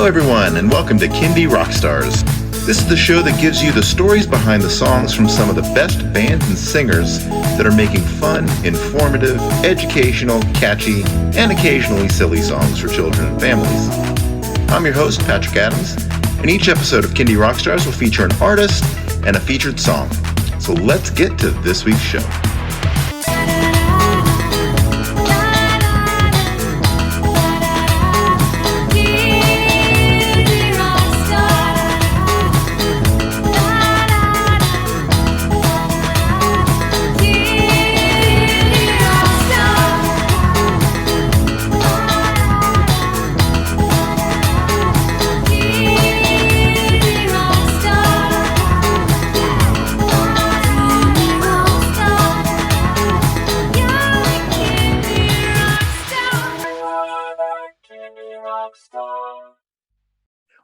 Hello, everyone, and welcome to Kindy Rockstars. This is the show that gives you the stories behind the songs from some of the best bands and singers that are making fun, informative, educational, catchy, and occasionally silly songs for children and families. I'm your host, Patrick Adams, and each episode of Kindy Rockstars will feature an artist and a featured song. So let's get to this week's show.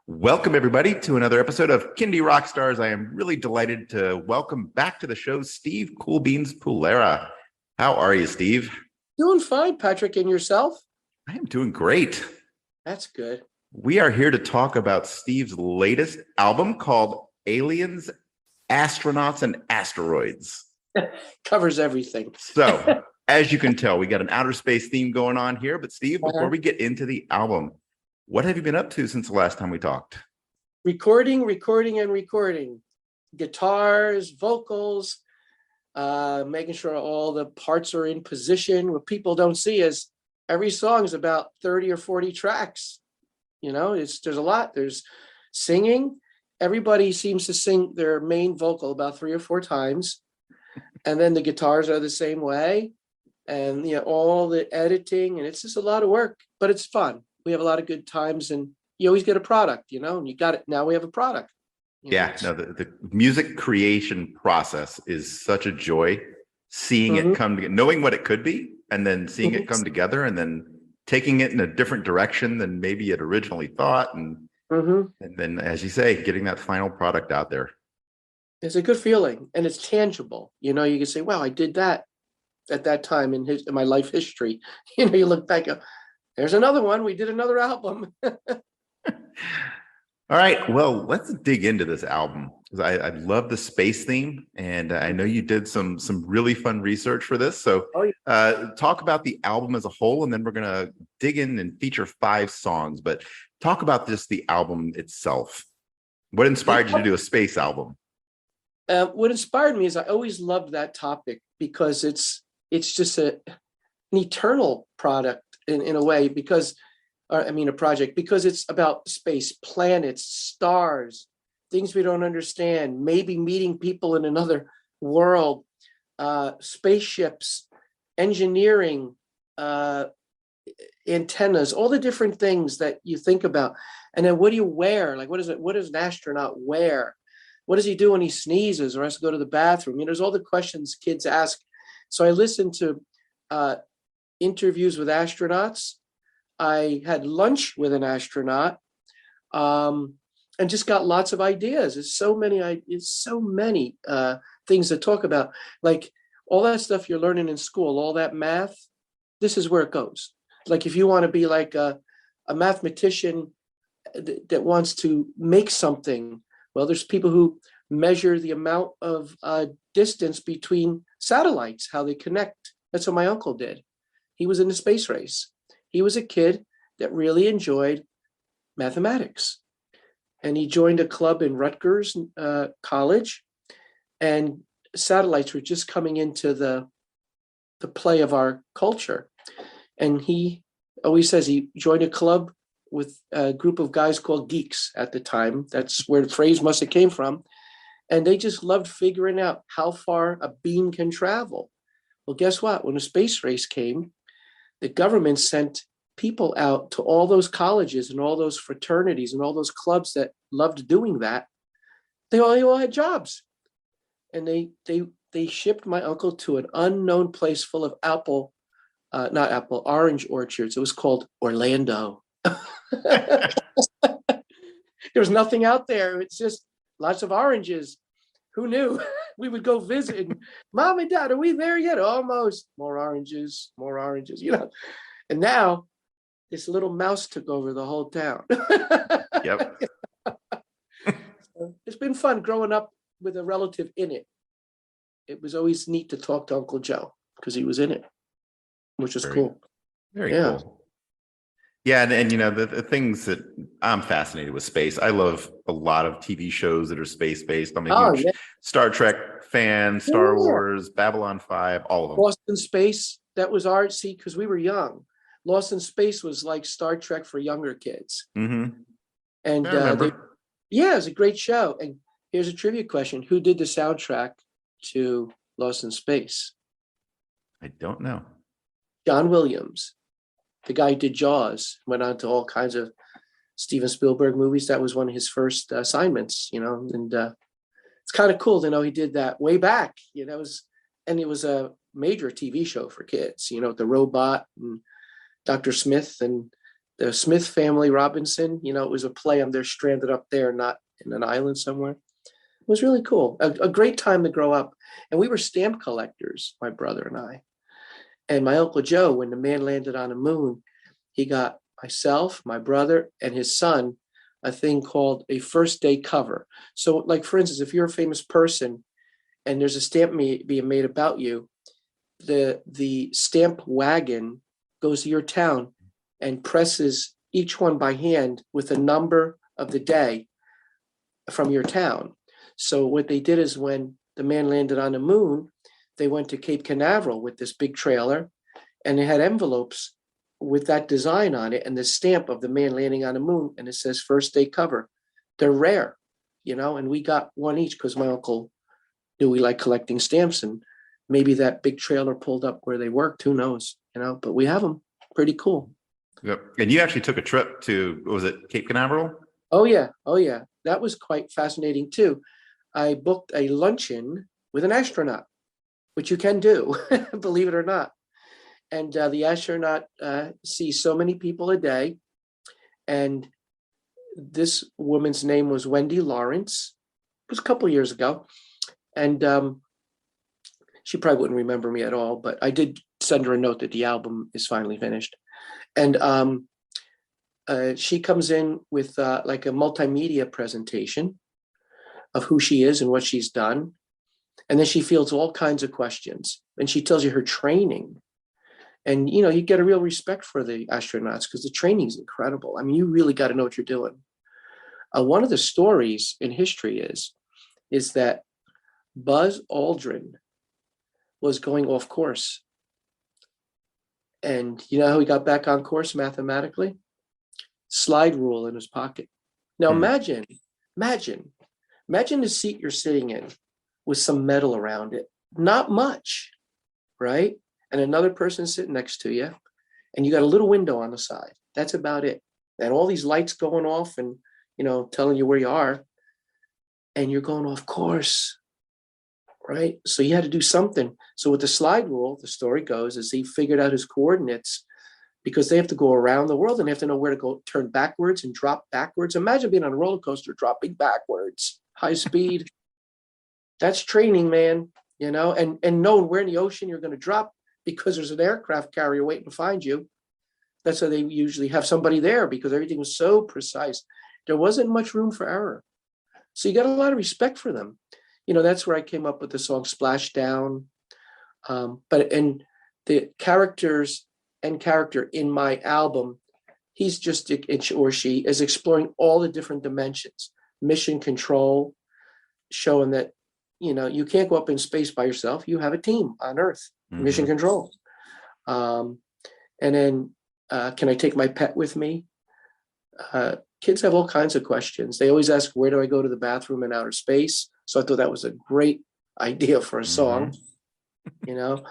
Welcome, everybody, to another episode of Kindy Rockstars. I am really delighted to welcome back to the show Steve CoolBeans Pullara. How are you, Steve? Doing fine, Patrick. And yourself? I am doing great. That's good. We are here to talk about Steve's latest album called Aliens, Astronauts, and Asteroids. Covers everything. So, as you can tell, we got an outer space theme going on here. But Steve, before we get into the album, what have you been up to since the last time we talked? Recording. Guitars, vocals, making sure all the parts are in position. What people don't see is every song is about 30 or 40 tracks. You know, there's a lot. There's singing. Everybody seems to sing their main vocal about 3 or 4 times. And then the guitars are the same way. And, you know, all the editing. And it's just a lot of work, but it's fun. We have a lot of good times, and you always get a product, you know, and you got it. Now we have a product. The music creation process is such a joy, seeing it come together, knowing what it could be, and then seeing it come together, and then taking it in a different direction than maybe it originally thought. And then, as you say, getting that final product out there. It's a good feeling, and it's tangible. You know, you can say, wow, I did that at that time in my life history. You know, you look back, there's another one. We did another album. All right. Well, let's dig into this album, because I love the space theme, and I know you did some really fun research for this. So talk about the album as a whole, and then we're going to dig in and feature 5 songs. But talk about just the album itself. What inspired you to do a space album? What inspired me is I always loved that topic, because it's just an eternal product. In a way, a project, because it's about space, planets, stars, things we don't understand, maybe meeting people in another world, spaceships, engineering, antennas, all the different things that you think about. And then what do you wear? Like, what does an astronaut wear? What does he do when he sneezes or has to go to the bathroom? You know, there's all the questions kids ask. So I listened to interviews with astronauts. I had lunch with an astronaut, and just got lots of ideas. There's so many things to talk about, like all that stuff you're learning in school, all that math. This is where it goes. Like if you want to be like a mathematician that wants to make something, well, there's people who measure the amount of distance between satellites, how they connect. That's what my uncle did. He was in the space race. He was a kid that really enjoyed mathematics. And he joined a club in Rutgers College, and satellites were just coming into the play of our culture. And he always says he joined a club with a group of guys called geeks at the time. That's where the phrase must have came from. And they just loved figuring out how far a beam can travel. Well, guess what? When the space race came, the government sent people out to all those colleges and all those fraternities and all those clubs that loved doing that. They all had jobs. And they shipped my uncle to an unknown place full of orange orchards. It was called Orlando. There was nothing out there. It's just lots of oranges. Who knew? We would go visit. Mom and Dad, are we there yet? Almost. More oranges, you know. And now this little mouse took over the whole town. Yep. It's been fun growing up with a relative in it. It was always neat to talk to Uncle Joe because he was in it, which was cool. Very Yeah. cool. Yeah, and you know the things that I'm fascinated with space. I love a lot of TV shows that are space based. I'm a huge Star Trek fan, Star Wars, Babylon 5, all of them. Lost in Space, that was our because we were young. Lost in Space was like Star Trek for younger kids. Mm-hmm. And I remember. yeah, it was a great show. And here's a trivia question: who did the soundtrack to Lost in Space? I don't know. John Williams. The guy who did Jaws, went on to all kinds of Steven Spielberg movies. That was one of his first assignments, and it's kind of cool to know he did that way back. It was a major TV show for kids, the robot and Dr. Smith and the Smith Family Robinson. It was a play on they're stranded up there, not in an island somewhere. It was really cool. A great time to grow up. And we were stamp collectors, my brother and I. And my Uncle Joe, when the man landed on the moon, he got myself, my brother, and his son a thing called a first day cover. So, like, for instance, if you're a famous person and there's a stamp being made about you, the stamp wagon goes to your town and presses each one by hand with a number of the day from your town. So what they did is when the man landed on the moon, they went to Cape Canaveral with this big trailer, and they had envelopes with that design on it and the stamp of the man landing on the moon, and it says first day cover. They're rare, and we got one each because my uncle knew we liked collecting stamps, and maybe that big trailer pulled up where they worked, who knows, but we have them. Pretty cool. Yep. And you actually took a trip to, was it Cape Canaveral? Oh yeah. That was quite fascinating too. I booked a luncheon with an astronaut, which you can do, believe it or not. And the astronaut sees so many people a day. And this woman's name was Wendy Lawrence. It was a couple years ago. And she probably wouldn't remember me at all, but I did send her a note that the album is finally finished. And she comes in with like a multimedia presentation of who she is and what she's done. And then she fields all kinds of questions. And she tells you her training. And, you get a real respect for the astronauts because the training is incredible. I mean, you really got to know what you're doing. One of the stories in history is that Buzz Aldrin was going off course. And you know how he got back on course mathematically? Slide rule in his pocket. Now imagine the seat you're sitting in with some metal around it. Not much, right? And another person sitting next to you, and you got a little window on the side. That's about it. And all these lights going off and, telling you where you are, and you're going off course, right? So you had to do something. So with the slide rule, the story goes, is he figured out his coordinates because they have to go around the world and they have to know where to go, turn backwards and drop backwards. Imagine being on a roller coaster, dropping backwards, high speed. That's training, man, and knowing where in the ocean you're going to drop because there's an aircraft carrier waiting to find you. That's why they usually have somebody there because everything was so precise. There wasn't much room for error. So you got a lot of respect for them. That's where I came up with the song Splashdown. But the character in my album, he's just, or she is exploring all the different dimensions. Mission control, showing that, you can't go up in space by yourself. You have a team on Earth, mission control. And then, can I take my pet with me? Kids have all kinds of questions. They always ask, where do I go to the bathroom in outer space? So I thought that was a great idea for a song,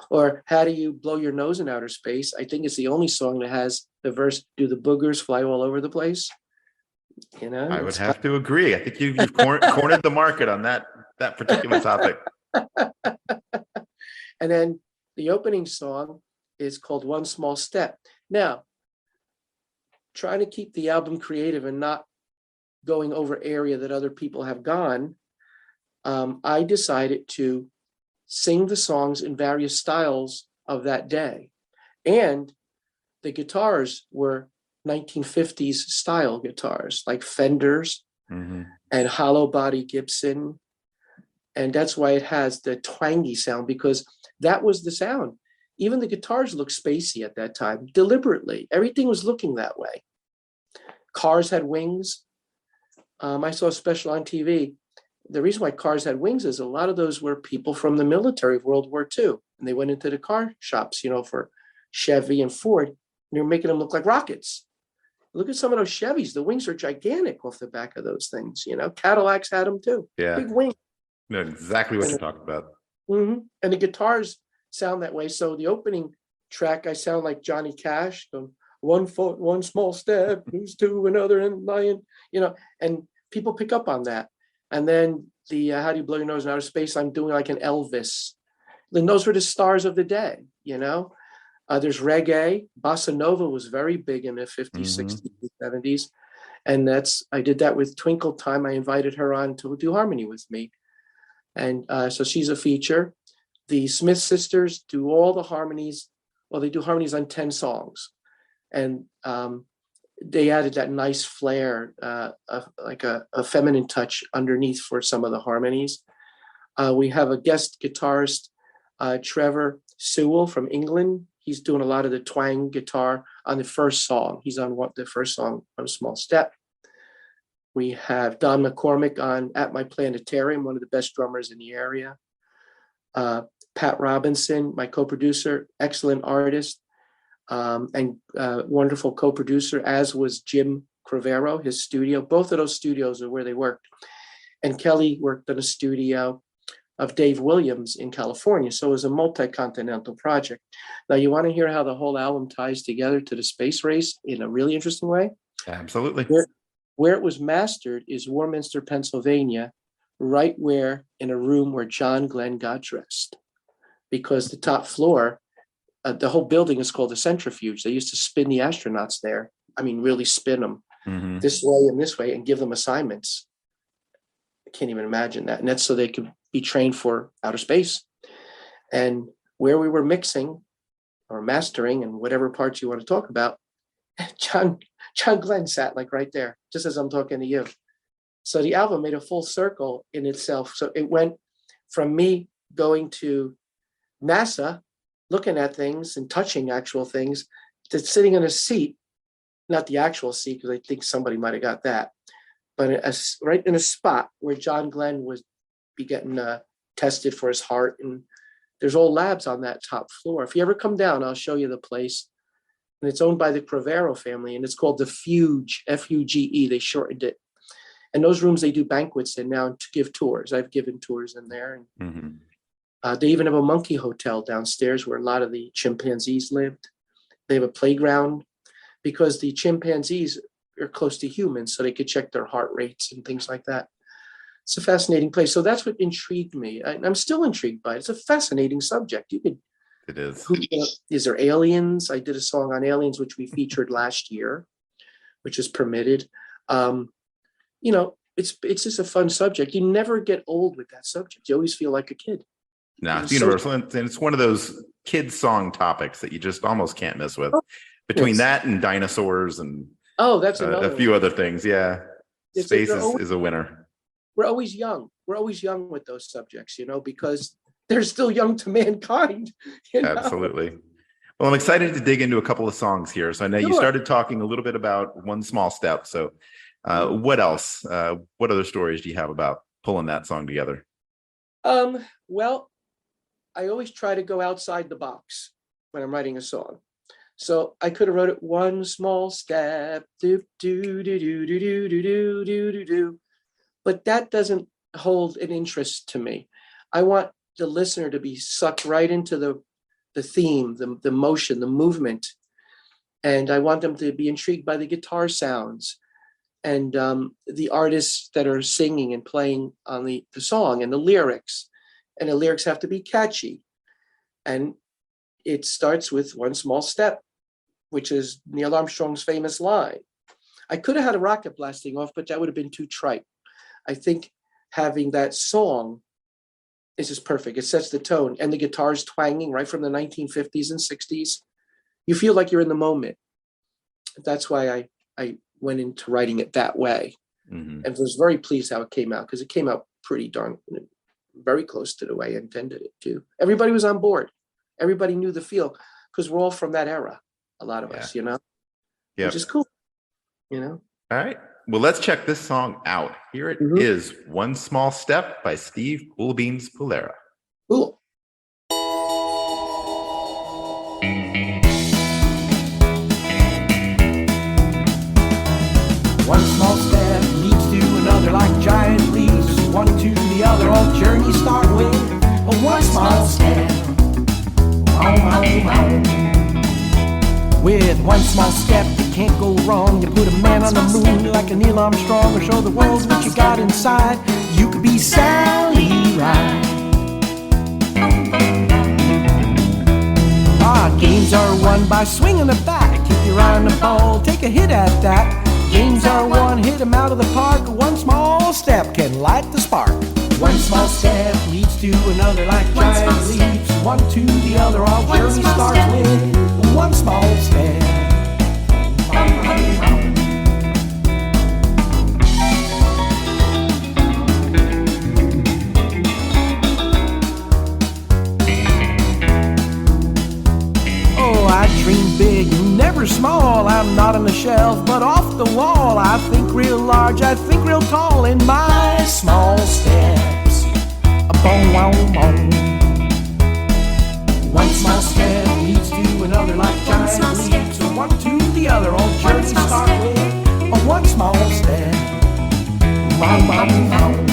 or how do you blow your nose in outer space? I think it's the only song that has the verse, do the boogers fly all over the place? I would have to agree. I think you've cornered the market on that particular topic. And then the opening song is called One Small Step. Now, trying to keep the album creative and not going over area that other people have gone, I decided to sing the songs in various styles of that day. And the guitars were 1950s style guitars, like Fenders Mm-hmm. and hollow body Gibson. And that's why it has the twangy sound, because that was the sound. Even the guitars looked spacey at that time, deliberately. Everything was looking that way. Cars had wings. I saw a special on TV. The reason why cars had wings is a lot of those were people from the military of World War II. And they went into the car shops, for Chevy and Ford, and they were making them look like rockets. Look at some of those Chevys. The wings are gigantic off the back of those things. Cadillacs had them too. Yeah. Big wings. No, exactly what And, you're talking about. and the guitars sound that way. So the opening track, I sound like Johnny Cash. One foot, one small step, who's to another and lion, and people pick up on that. And then the How Do You Blow Your Nose in Outer Space, I'm doing like an Elvis. Then those were the stars of the day, There's reggae. Bossa Nova was very big in the 50s, Mm-hmm. 60s, 70s. And I did that with Twinkle Time. I invited her on to do harmony with me. And so she's a feature. The Smith sisters do all the harmonies. Well, they do harmonies on 10 songs. And they added that nice flair, like a feminine touch underneath for some of the harmonies. We have a guest guitarist, Trevor Sewell from England. He's doing a lot of the twang guitar on the first song. He's on the first song on A Small Step. We have Don McCormick on At My Planetarium, one of the best drummers in the area. Pat Robinson, my co-producer, excellent artist, and wonderful co-producer, as was Jim Cravero, his studio. Both of those studios are where they worked. And Kelly worked in a studio of Dave Williams in California. So it was a multi-continental project. Now, you want to hear how the whole album ties together to the space race in a really interesting way? Absolutely. Where it was mastered is Warminster, Pennsylvania, right where in a room where John Glenn got dressed. Because the top floor, the whole building is called a centrifuge. They used to spin the astronauts there. I mean, really spin them this way and this way and give them assignments. I can't even imagine that. And that's so they could be trained for outer space. And where we were mixing or mastering and whatever parts you want to talk about, John Glenn sat like right there, just as I'm talking to you. So the album made a full circle in itself. So it went from me going to NASA, looking at things and touching actual things, to sitting in a seat, not the actual seat, because I think somebody might have got that, but right in a spot where John Glenn was be getting tested for his heart. And there's old labs on that top floor. If you ever come down, I'll show you the place. And it's owned by the Cravero family, and it's called the Fuge, F-U-G-E. They shortened it. And those rooms they do banquets in now to give tours. I've given tours in there. And they even have a monkey hotel downstairs where a lot of the chimpanzees lived. They have a playground because the chimpanzees are close to humans, so they could check their heart rates and things like that. It's a fascinating place. So that's what intrigued me. I'm still intrigued by it. It's a fascinating subject. It is. Is there aliens? I did a song on aliens, which we featured last year, which is permitted. It's just a fun subject. You never get old with that subject. You always feel like a kid. No, it's universal. And it's one of those kids song topics that you just almost can't miss with. Between that and dinosaurs and that's a few other things. Yeah. Space is a winner. We're always young. We're always young with those subjects, because they're still young to mankind. Absolutely. Well, I'm excited to dig into a couple of songs here. So I know you started talking a little bit about One Small Step. So what else? What other stories do you have about pulling that song together? Well, I always try to go outside the box when I'm writing a song. So I could have wrote it one small step, do do do do do do do do do do, but that doesn't hold an interest to me. I want the listener to be sucked right into the theme, the motion, the movement, and I want them to be intrigued by the guitar sounds and the artists that are singing and playing on the song and the lyrics. And the lyrics have to be catchy. And it starts with one small step, which is Neil Armstrong's famous line. I could have had a rocket blasting off, but that would have been too trite. I think having that song is just perfect. It sets the tone. And the guitar's twanging right from the 1950s and 60s. You feel like you're in the moment. that's why I went into writing it that way, Mm-hmm. and was very pleased how it came out, because it came out pretty darn, very close to the way I intended it to. Everybody was on board. Everybody knew the feel, because we're all from that era, a lot of us, Yep. which is cool, All right. Well, let's check this song out. Here it is, One Small Step by Steve CoolBeans Pullara. Cool. One small step leads to another like giant leaps. One to the other, all journeys start with one small step. With one small step, you can't go wrong. You put a man on the moon like a Neil Armstrong, or show the world what you got inside. You could be Sally Ride. Games are won by swinging the bat. Keep your eye on the ball, take a hit at that. Games are won, hit 'em out of the park. One small step can light the spark. One small step leads to another like giant leaps. One to the other, all journey starts with one small step. Oh, I dream big, never small. I'm not on the shelf, but off the wall. I think real large, I think real tall in my small steps. Boom, boom, boom. One small step leads to another like giant leaps. So one to the other, all journeys start with one small step. Boom, boom, boom.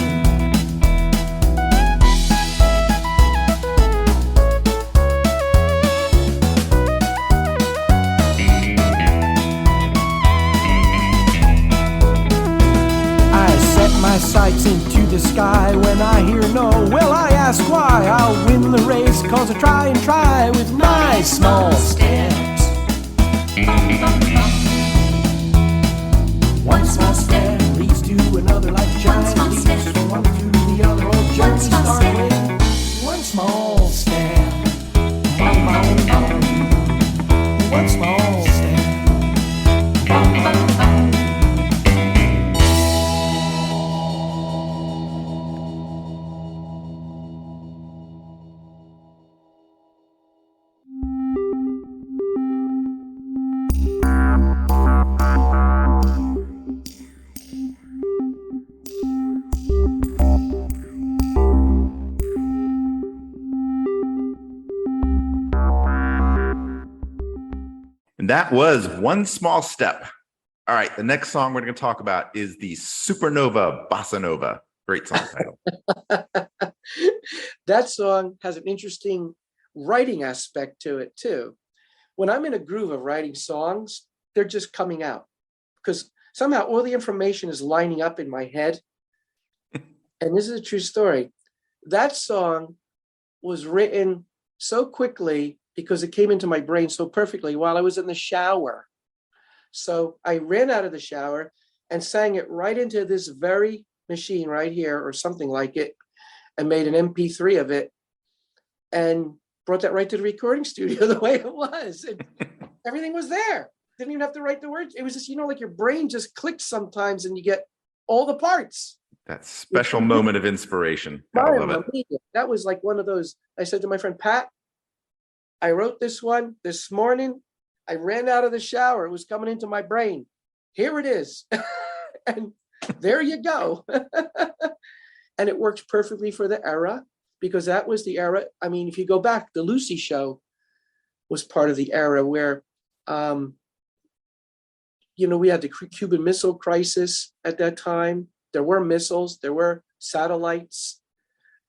My sights into the sky. When I hear no, well, I ask why. I'll win the race, cause I try and try with my small steps. One small step leads to another like giant leaps. One to the other, old journeys start with one small step. One small step. And that was One Small Step. All right, the next song we're going to talk about is the Supernova Bossa Nova. Great song title. That song has an interesting writing aspect to it too. When I'm in a groove of writing songs, they're just coming out because somehow all the information is lining up in my head. And this is a true story. That song was written so quickly because it came into my brain so perfectly while I was in the shower. So I ran out of the shower and sang it right into this very machine right here or something like it and made an MP3 of it and brought that right to the recording studio the way it was. And everything was there. Didn't even have to write the words. It was just, like your brain just clicks sometimes and you get all the parts. That special moment of inspiration. I love it. That was like one of those. I said to my friend, Pat, I wrote this one this morning. I ran out of the shower. It was coming into my brain. Here it is. And there you go. And it works perfectly for the era because that was the era. I mean, if you go back, the Lucy Show was part of the era where, we had the Cuban Missile Crisis at that time. There were missiles, there were satellites,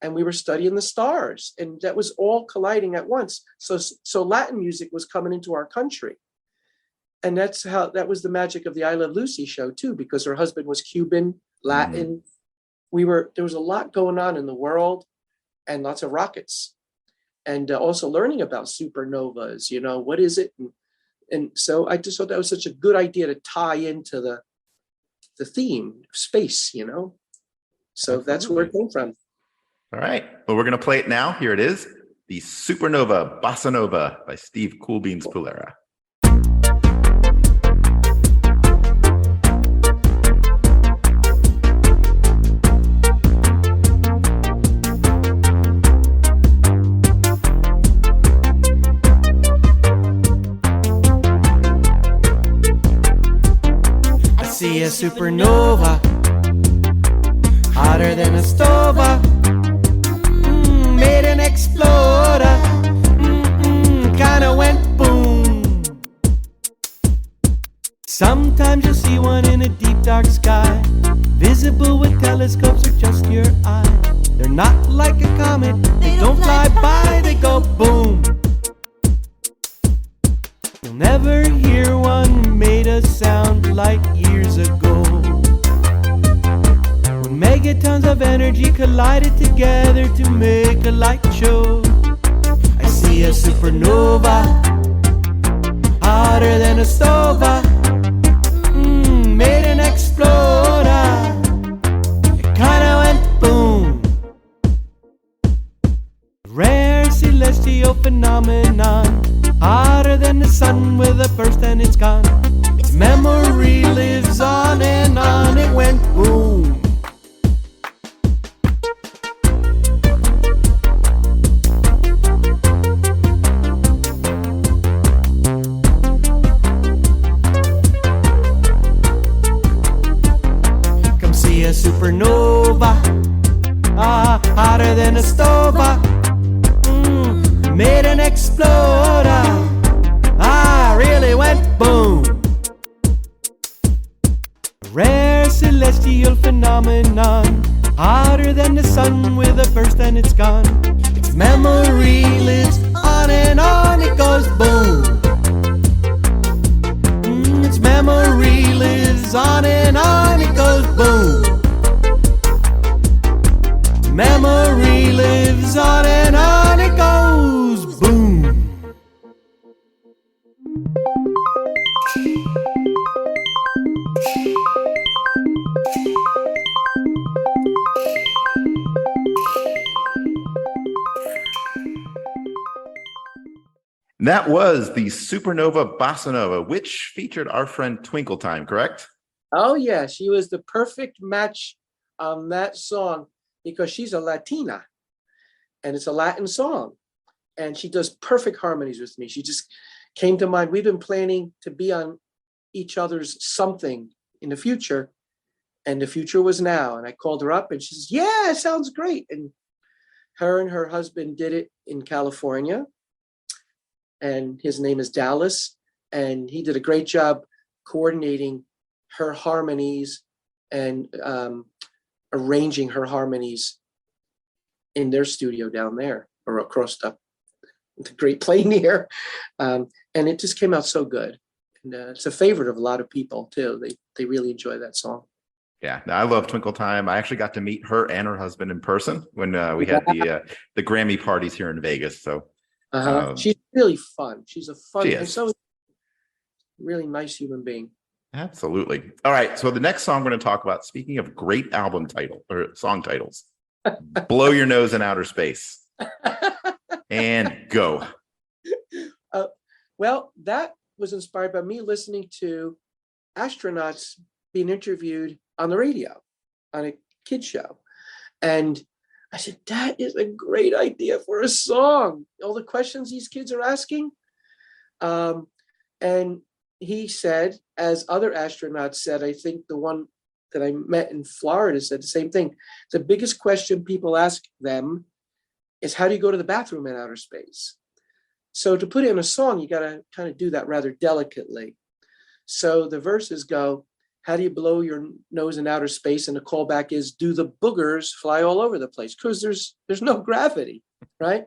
and we were studying the stars, and that was all colliding at once. So Latin music was coming into our country. And that was the magic of the I Love Lucy show too, because her husband was Cuban, Latin. There was a lot going on in the world and lots of rockets and also learning about supernovas, what is it? And so I just thought that was such a good idea to tie into the theme of space, So Absolutely. That's where it came from. All right. Well, we're going to play it now. Here it is. The Supernova Bossa Nova by Steve CoolBeans Pullara. see a supernova, hotter than a stova. Made an exploder, kinda went boom. Sometimes you'll see one in a deep dark sky, visible with telescopes or just your eye. They're not like a comet, they don't fly by, they go boom. You'll never hear one made a sound like years ago, when megatons of energy collided together to make a light show. I see a supernova, hotter than a stova. Made an exploder, it kinda went boom. Rare celestial phenomenon, hotter than the sun with a burst and it's gone. Its memory lives on and on, it went boom. Come see a supernova, hotter than a stova. Made an exploder, really went boom. Rare celestial phenomenon, hotter than the sun with a burst and it's gone. Its memory lives on and on, it goes boom. Its memory lives on and on, it goes boom. Memory lives on and on, it goes boom. That was the Supernova Bossa Nova, which featured our friend Twinkle Time, correct? Oh yeah, she was the perfect match on that song because she's a Latina and it's a Latin song. And she does perfect harmonies with me. She just came to mind. We've been planning to be on each other's something in the future, and the future was now. And I called her up and she says, yeah, it sounds great. And her husband did it in California, and his name is Dallas. And he did a great job coordinating her harmonies and arranging her harmonies in their studio down there or across the Great Plain here. And it just came out so good. And it's a favorite of a lot of people too. They really enjoy that song. Yeah, I love Twinkle Time. I actually got to meet her and her husband in person when we had the Grammy parties here in Vegas. So she's really fun. She's a fun she and is. so really nice human being. Absolutely. All right. So the next song we're going to talk about, speaking of great album title or song titles, Blow Your Nose in Outer Space. And go. Well, that was inspired by me listening to astronauts being interviewed on the radio on a kid show. And I said, that is a great idea for a song. All the questions these kids are asking. And he said, as other astronauts said, I think the one that I met in Florida said the same thing. The biggest question people ask them is, how do you go to the bathroom in outer space? So to put it in a song, you got to kind of do that rather delicately. So the verses go, how do you blow your nose in outer space? And the callback is, do the boogers fly all over the place? Because there's no gravity, right?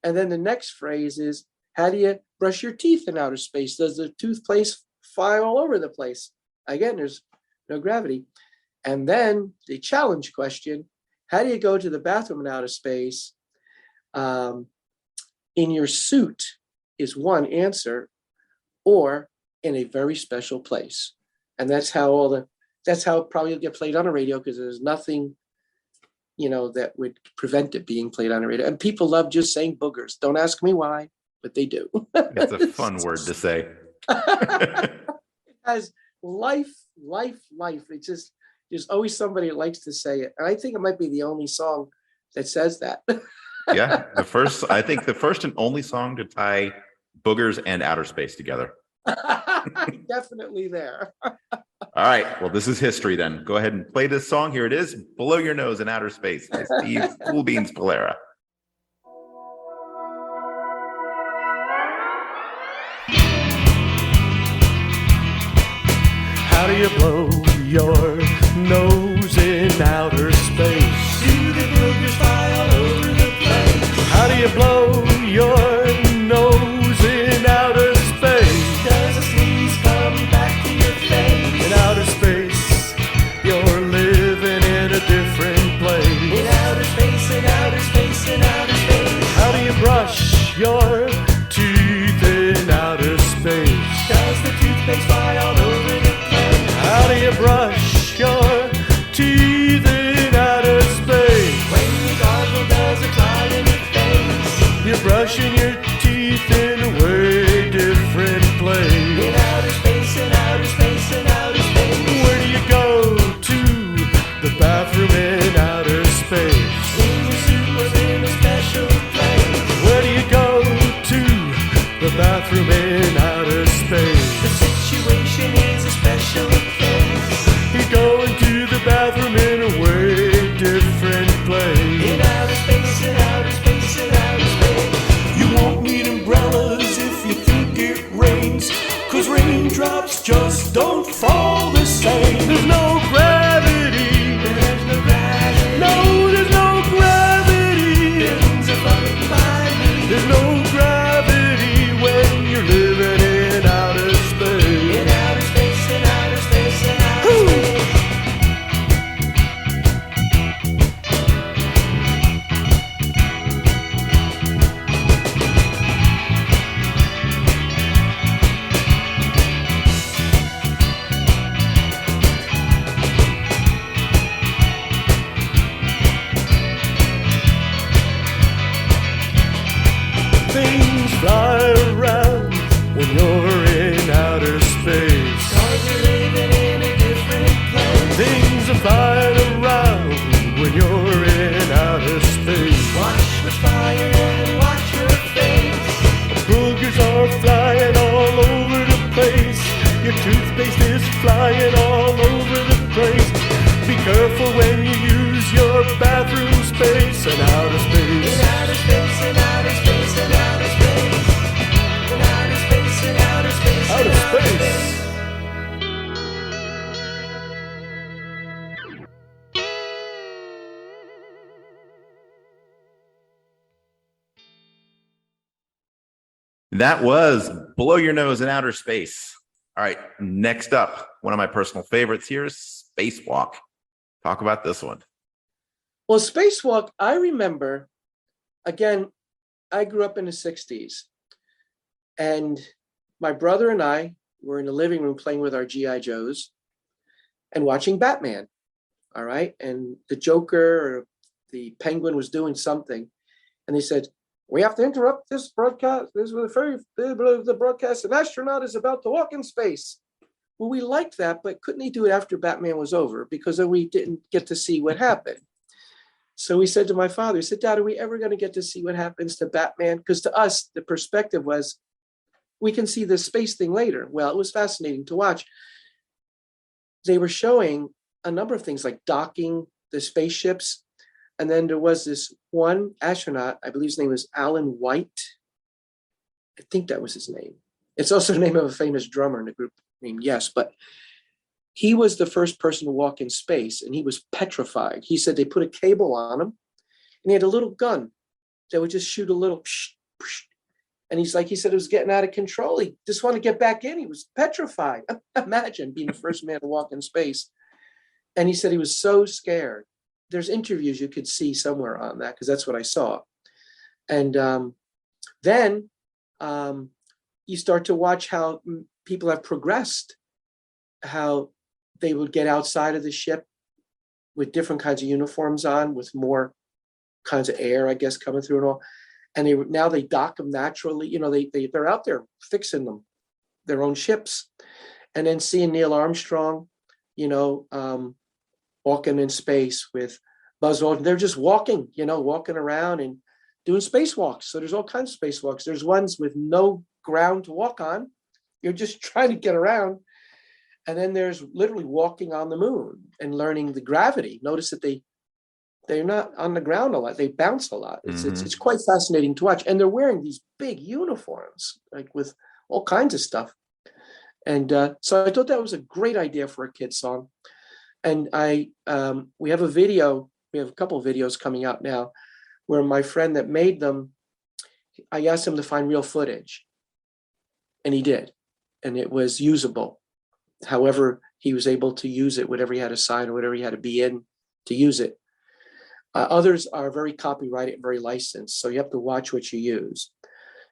And then the next phrase is, how do you brush your teeth in outer space? Does the toothpaste fly all over the place? Again, there's no gravity. And then the challenge question, how do you go to the bathroom in outer space? In your suit is one answer, or in a very special place. And that's how that's how it probably will get played on the radio, because there's nothing, that would prevent it being played on the radio. And people love just saying boogers. Don't ask me why, but they do. That's a fun word to say. It has life. It's just, there's always somebody that likes to say it. And I think it might be the only song that says that. Yeah, I think the first and only song to tie boogers and outer space together. Definitely there. All All right. Well, this is history then. Go ahead and play this song. Here it is, Below Your Nose in Outer Space by Steve CoolBeans Pullara. How do you blow your nose in outer space? Do the boogers fly all over the place? How do you blow your nose in outer space? Does a sneeze come back to your face? In outer space, you're living in a different place. In outer space, in outer space, in outer space. How do you brush your teeth in outer space? Does the toothpaste fly all over the place? How do you brush your teeth in outer space? When you gargle, does it fly in your face? You're brushing your teeth in a way different place. In outer space, in outer space, in outer space. Where do you go to the bathroom in outer space? In your suit was in a special place. Where do you go to the bathroom in outer space? The situation is a special place. You're going to the bathroom in a way different place. In outer space, in outer space, in outer space. You won't need umbrellas if you think it rains, 'cause raindrops just don't fall the same. There's no gravity. There's no gravity. No, there's no gravity. Things are floating by me. There's no gravity when you're living in outer space. In outer space, in outer space, in outer space. Things fly around when you're in outer space. 'Cause you're living in a different place. Things are flying around when you're in outer space. Watch the fire and watch your face. Boogers are flying all over the place. Your toothpaste is flying all over the place. Be careful when you use your bathroom space in outer space. In outer space, in outer space, in outer space. In outer space, in outer space, outer space. That was Below Your Nose in Outer Space. All right, next up, one of my personal favorites here is Spacewalk. Talk about this one. Well, Spacewalk, I remember, again, I grew up in the 60s, and my brother and I were in the living room playing with our G.I. Joes and watching Batman, all right? And the Joker or the Penguin was doing something, and they said, "We have to interrupt this broadcast. This was the broadcast. An astronaut is about to walk in space." Well, we liked that, but couldn't he do it after Batman was over? Because then we didn't get to see what happened. So we said to my father, he said, "Dad, are we ever going to get to see what happens to Batman?" Because to us, the perspective was, we can see the space thing later. Well, it was fascinating to watch. They were showing a number of things like docking the spaceships. And then there was this one astronaut, I believe his name was Alan White. I think that was his name. It's also the name of a famous drummer in the group named Yes, but he was the first person to walk in space, and he was petrified. He said they put a cable on him, and he had a little gun that would just shoot a little psh, psh. And he's like, he said it was getting out of control. He just wanted to get back in. He was petrified. Imagine being the first man to walk in space. And he said he was so scared. There's interviews you could see somewhere on that, because that's what I saw. And then you start to watch how people have progressed, how they would get outside of the ship with different kinds of uniforms on, with more kinds of air, I guess, coming through and all. And now they dock them naturally. You know, they're out there fixing them, their own ships. And then seeing Neil Armstrong, you know, walking in space with Buzz Aldrin. They're just walking, you know, walking around and doing spacewalks. So there's all kinds of spacewalks. There's ones with no ground to walk on. You're just trying to get around. And then there's literally walking on the moon and learning the gravity. Notice that they're not on the ground a lot. They bounce a lot. It's quite fascinating to watch. And they're wearing these big uniforms, like with all kinds of stuff. And so I thought that was a great idea for a kid's song. And we have a video. We have a couple of videos coming out now where my friend that made them, I asked him to find real footage. And he did. And it was usable. However, he was able to use it, whatever he had to sign or whatever he had to be in to use it. Others are very copyrighted, very licensed, so you have to watch what you use.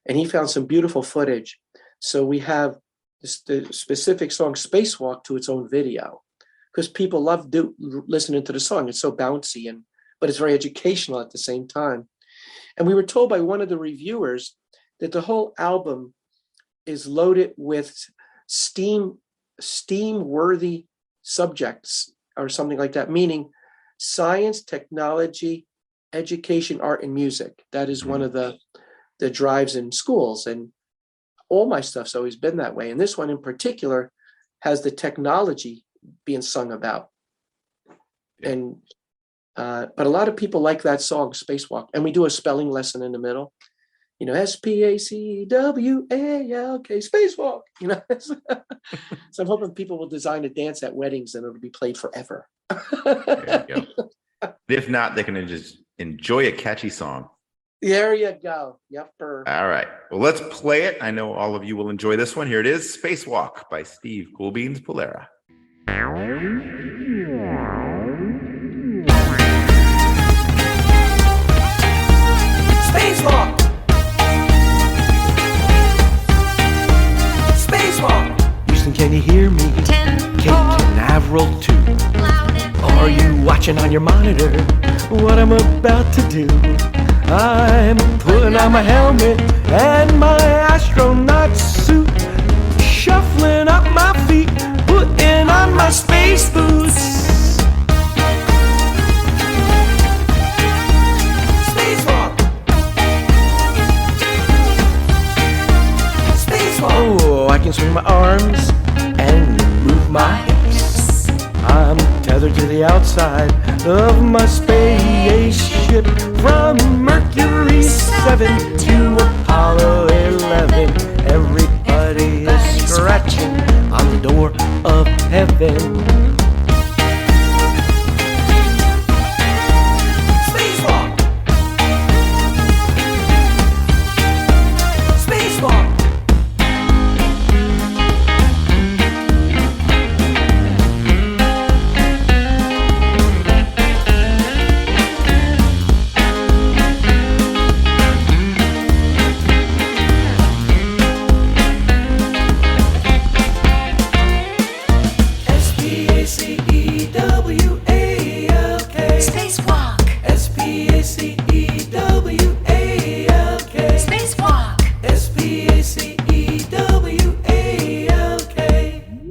And he found some beautiful footage. So we have the specific song Spacewalk to its own video, because people love listening to the song. It's so bouncy, but it's very educational at the same time. And we were told by one of the reviewers that the whole album is loaded with STEAM-worthy subjects or something like that, meaning science, technology, education, art, and music. That is one of the drives in schools. And all my stuff's always been that way. And this one in particular has the technology being sung about. And but a lot of people like that song, Spacewalk. And we do a spelling lesson in the middle. SPACWALK, Spacewalk. So I'm hoping people will design a dance at weddings and it'll be played forever. There you go. If not, they can just enjoy a catchy song. There you go. Yep. All right. Well, let's play it. I know all of you will enjoy this one. Here it is, Spacewalk by Steve CoolBeans Pullara. Spacewalk. Spacewalk. Houston, can you hear me? 10, Canaveral 2. loud and Are you watching on your monitor what I'm about to do? I'm putting on my helmet and my astronaut suit, shuffling up my feet, putting on my space boots. Spacewalk. Spacewalk. Oh, I can swing my arms and move my hips. I'm tethered to the outside of my spaceship from Mercury 7 to Apollo 11. Everybody is scratching on the door of heaven. Spacewalk. Spacewalk. spacewalk, S-P-A-C-E-W-A-L-K. spacewalk, S-P-A-C-E-W-A-L-K.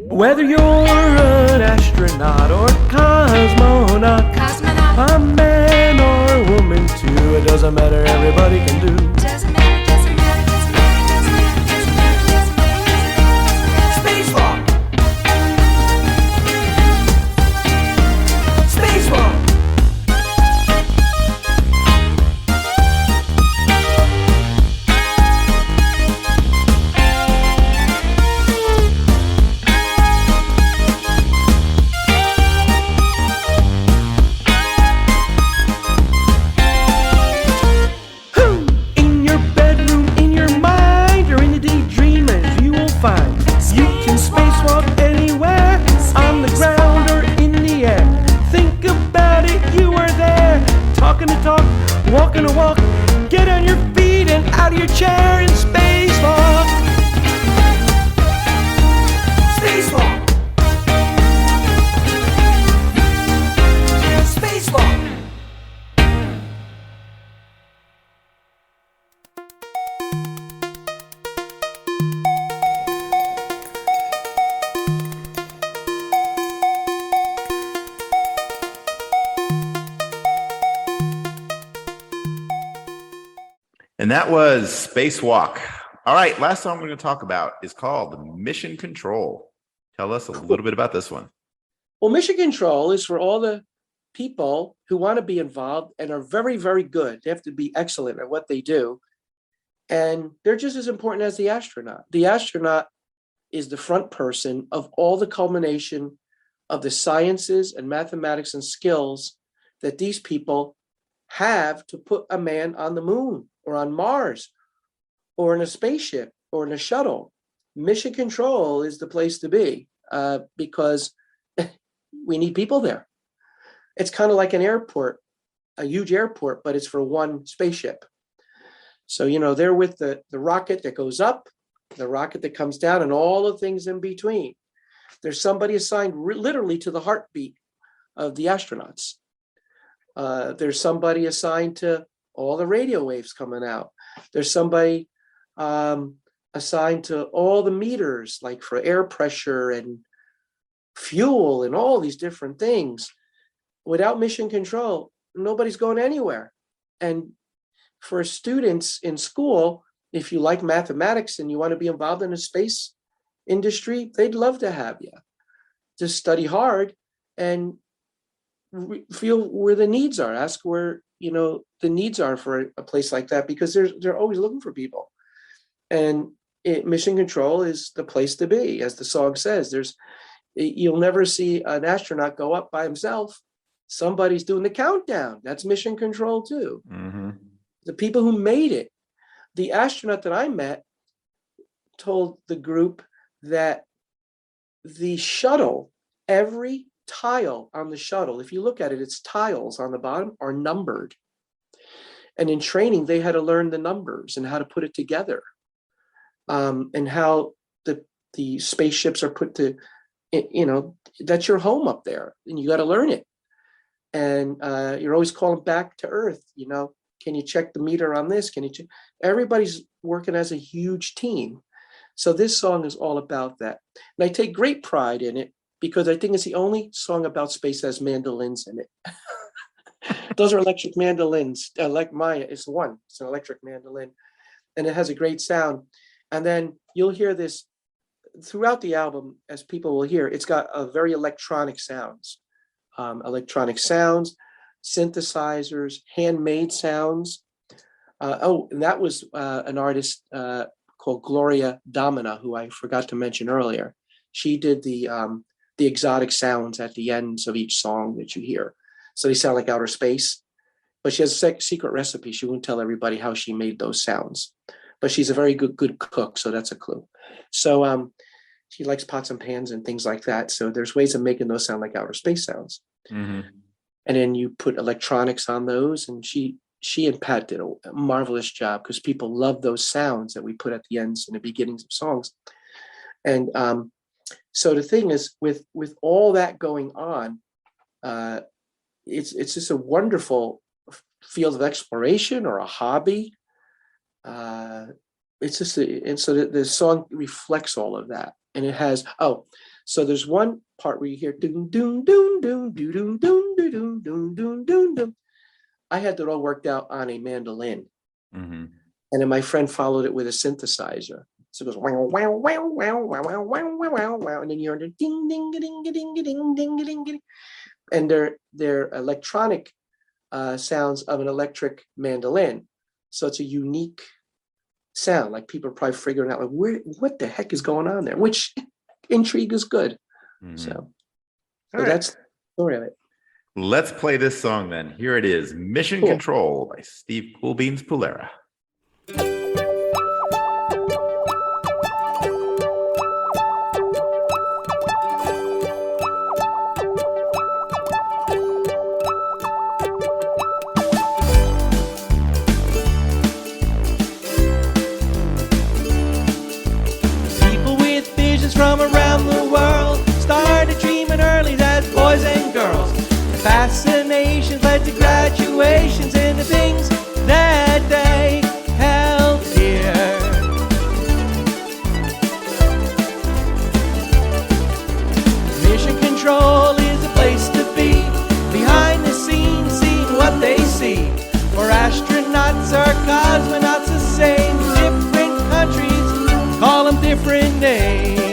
Whether you're an astronaut or cosmonaut, cosmonaut, a man or a woman too, it doesn't matter, everybody can do. doesn't matter, doesn't matter, doesn't matter, doesn't matter, doesn't matter, doesn't matter, doesn't matter, Spacewalk. Spacewalk. In your bedroom, in your mind, or in the daydreamers you will find you can spacewalk anywhere, on the ground or in the air. Think about it, you are there, talking the talk, walking the walk. Get on your feet and out of your chair and spacewalk. Spacewalk. Spacewalk. And that was Spacewalk. All right, last song we're going to talk about is called Mission Control. Tell us a little bit about this one. Well, mission control is for all the people who want to be involved and are very, very good. They have to be excellent at what they do. And they're just as important as the astronaut. The astronaut is the front person of all the culmination of the sciences and mathematics and skills that these people have to put a man on the moon or on Mars or in a spaceship or in a shuttle. Mission control is the place to be because we need people there. It's kind of like an airport, a huge airport, but it's for one spaceship. So, they're with the rocket that goes up, the rocket that comes down, and all the things in between. There's somebody assigned literally to the heartbeat of the astronauts. There's somebody assigned to all the radio waves coming out. There's somebody assigned to all the meters, like for air pressure and fuel and all these different things. Without mission control, nobody's going anywhere. And for students in school, if you like mathematics and you want to be involved in the space industry, they'd love to have you. Just study hard and feel where the needs are. Ask where the needs are for a place like that, because they're always looking for people. And mission control is the place to be, as the song says. You'll never see an astronaut go up by himself. Somebody's doing the countdown. That's mission control too. Mm-hmm. The people who made it. The astronaut that I met told the group that the shuttle, every tile on the shuttle, if you look at it, its tiles on the bottom are numbered. And in training, they had to learn the numbers and how to put it together, and how the spaceships are put to, that's your home up there, and you got to learn it. And you're always calling back to Earth, can you check the meter on this? Can you check? Everybody's working as a huge team. So this song is all about that. And I take great pride in it because I think it's the only song about space that has mandolins in it. Those are electric mandolins. Like Maya is one. It's an electric mandolin. And it has a great sound. And then you'll hear this throughout the album, as people will hear. It's got a very electronic sounds. Synthesizers, handmade sounds. And that was an artist called Gloria Domina, who I forgot to mention earlier. She did the exotic sounds at the ends of each song that you hear. So they sound like outer space. But she has a secret recipe. She won't tell everybody how she made those sounds. But she's a very good cook, so that's a clue. So she likes pots and pans and things like that. So there's ways of making those sound like outer space sounds. Mm-hmm. And then you put electronics on those, and she and Pat did a marvelous job because people love those sounds that we put at the ends and the beginnings of songs. And so the thing is, with all that going on, it's just a wonderful field of exploration or a hobby. It's just, and so the song reflects all of that, and it has. So there's one part where you hear doom doom doom doom doom doom doom doom doom doom doom doom. I had that all worked out on a mandolin, and then my friend followed it with a synthesizer. So it goes wow wow wow wow wow wow wow wow wow, and then you're under ding ding ding ding ding ding ding ding, and they're electronic sounds of an electric mandolin. So it's a unique sound. Like people are probably figuring out like what the heck is going on there, which intrigue is good. So that's the story of it. Let's play this song then. Here it is, Mission Control by Steve CoolBeans Pullara. People with visions from around the world started dreaming early as boys and girls. Fascinations led to graduations into things that they held dear. Mission control is a place to be, behind the scenes seeing what they see. For astronauts or cosmonauts the same, different countries call them different names.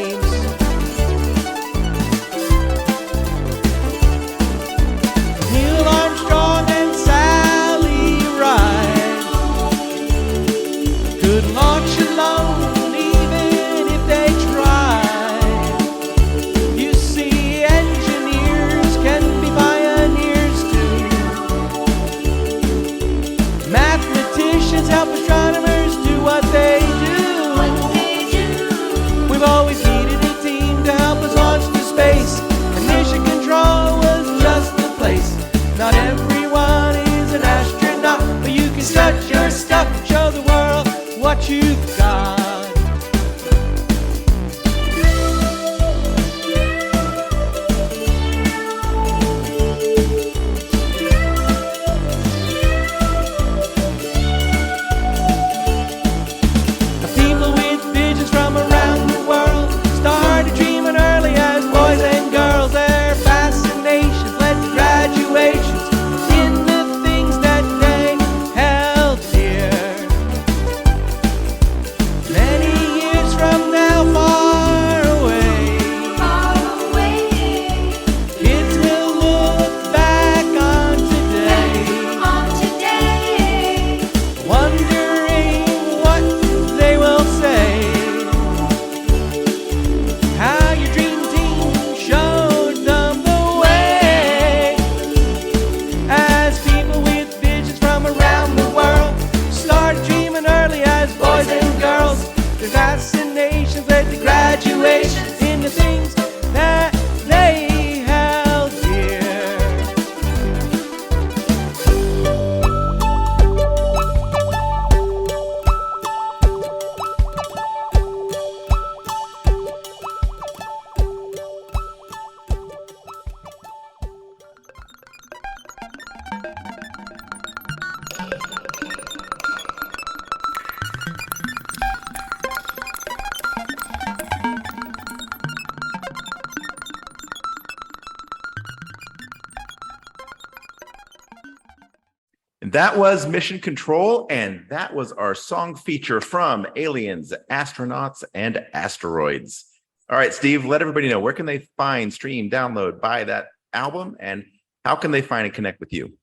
That was Mission Control, and that was our song feature from Aliens, Astronauts, and Asteroids. All right, Steve, let everybody know, where can they find, stream, download, buy that album, and how can they find and connect with you?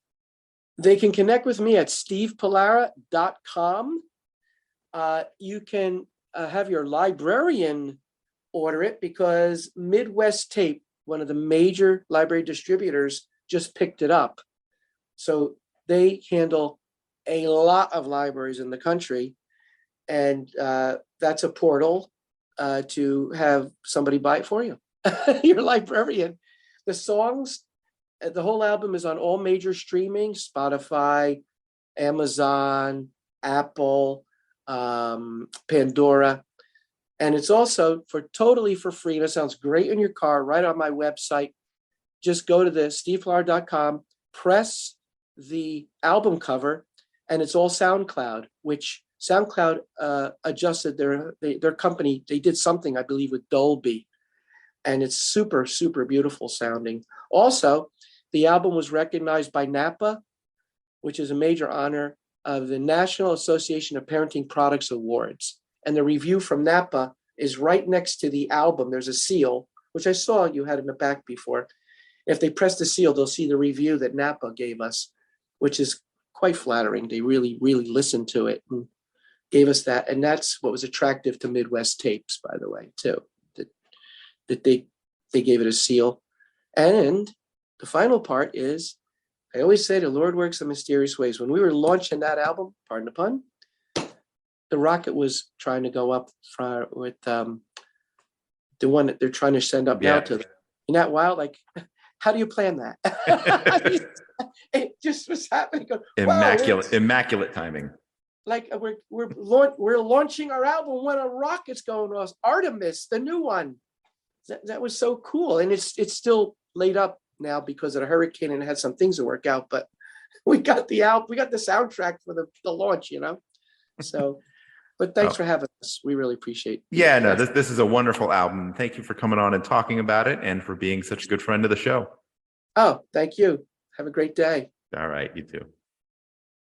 They can connect with me at stevepullara.com. You can have your librarian order it, because Midwest Tape, one of the major library distributors, just picked it up. So they handle a lot of libraries in the country, and that's a portal to have somebody buy it for you. Your librarian. The songs, the whole album is on all major streaming: Spotify, Amazon, Apple, Pandora. And it's also totally for free. And it sounds great in your car, right on my website. Just go to the stevepullara.com, press the album cover, and it's all SoundCloud, which SoundCloud adjusted their company. They did something, I believe, with Dolby, and it's super, super beautiful sounding. Also, the album was recognized by NAPA, which is a major honor of the National Association of Parenting Products Awards. And the review from NAPA is right next to the album. There's a seal, which I saw you had in the back before. If they press the seal, they'll see the review that NAPA gave us, which is quite flattering. They really, really listened to it and gave us that. And that's what was attractive to Midwest Tapes, by the way, too, that they gave it a seal. And the final part is, I always say the Lord works in mysterious ways. When we were launching that album, pardon the pun, the rocket was trying to go up with the one that they're trying to send up now to. Isn't that wild? Like, how do you plan that? It just was happening. Immaculate timing. Like we're launching our album when a rocket's going off. Artemis, the new one. That was so cool, and it's still laid up now because of the hurricane, and it had some things to work out. But we got the soundtrack for the launch, So, but thanks for having us. We really appreciate it. Yeah, no, this is a wonderful album. Thank you for coming on and talking about it, and for being such a good friend of the show. Oh, thank you. Have a great day. All right, you too.